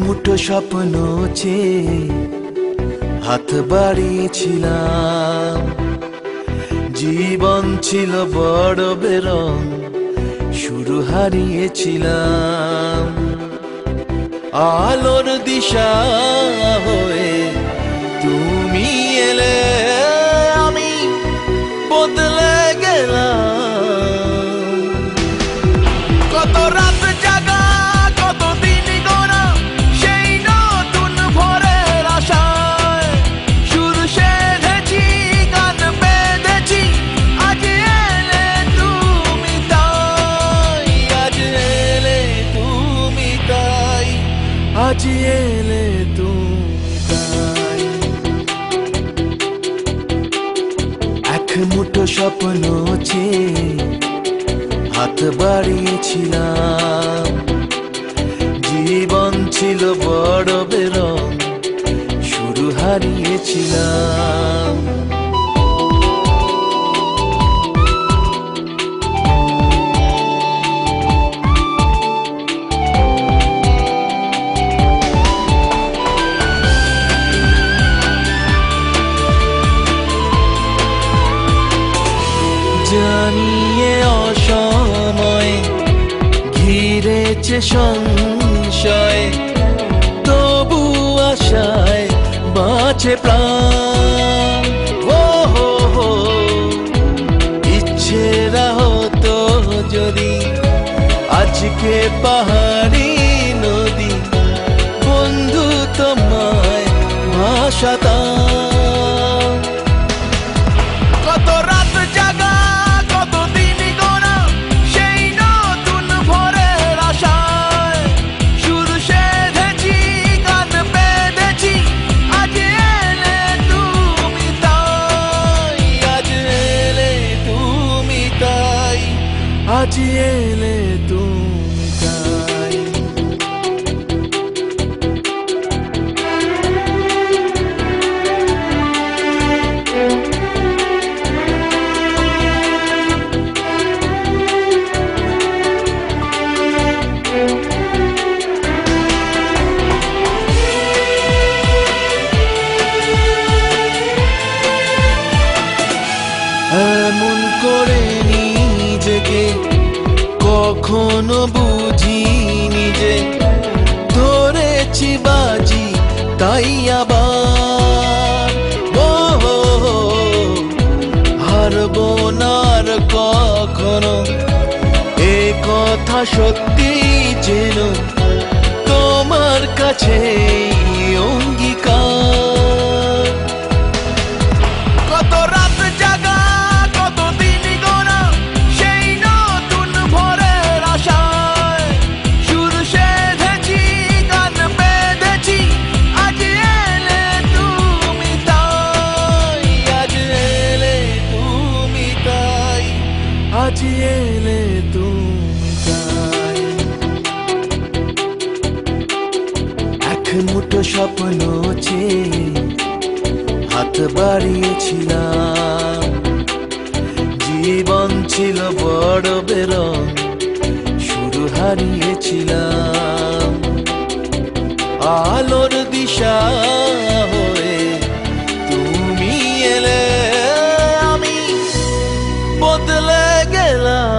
মুঠো স্বপ্ন চেয়ে হাত বাড়িয়েছিলাম। জীবন ছিল বড় বেরং, শুরু হারিয়েছিলাম। আলোর দিশা হয়ে তুমি এলে, আমি বদলে গেলাম। কত রাত জাগা, কত দিন গোনা, সেই নতুন ভোরের আশায় সুর সেধেছি, গান বেঁধেছি। আজ এলে তুমি তাই, আজ এলে তুমি তাই, আজ এলে তুমি তাই। এক মুঠো স্বপ্ন চেয়ে হাত বাড়িয়েছিলাম। জীবন ছিল বড় বেরং, শুরু হারিয়েছিলাম। জানিয়ে অসময়ে ঘিরেছে সংশয়, তবু আশায় বাঁচে প্রাণ। ও হো হো, ইচ্ছেরা হতো যদি আজকে পাহাড়ি নদী, বন্ধু তোমায় ভাসাতাম। কত রাত জাগা, কত দিন গোনা, সেই নতুন ভোরের আশায় সুর সেধেছি, গান বেঁধেছি। আজ এলে তুমি তাই, আজ এলে তুমি তাই, আজ এলে তুমি তাই। এমন করে নিজেকে কখনো বুঝিনি যে ধরেছি বাজি, তাই আবার ও হারবো না আর কখনো। এ কথা সত্যি যেন তোমার কাছে অঙ্গীকার। কত রাত জাগা, কত দিন গোনা, সেই নতুন ভোরের আশায় সুর সেধেছি, গান বেঁধেছি। আজ এলে তুমি তাই, আজ এলে তুমি তাই, আজ এলে তুমি তাই। এক মুঠো স্বপ্ন চেয়ে হাত বাড়িয়েছিলাম। জীবন ছিল বড় বেরং, শুরু হারিয়েছিলাম। আলোর দিশা হয়ে তুমি এলে, আমি বদলে গেলাম।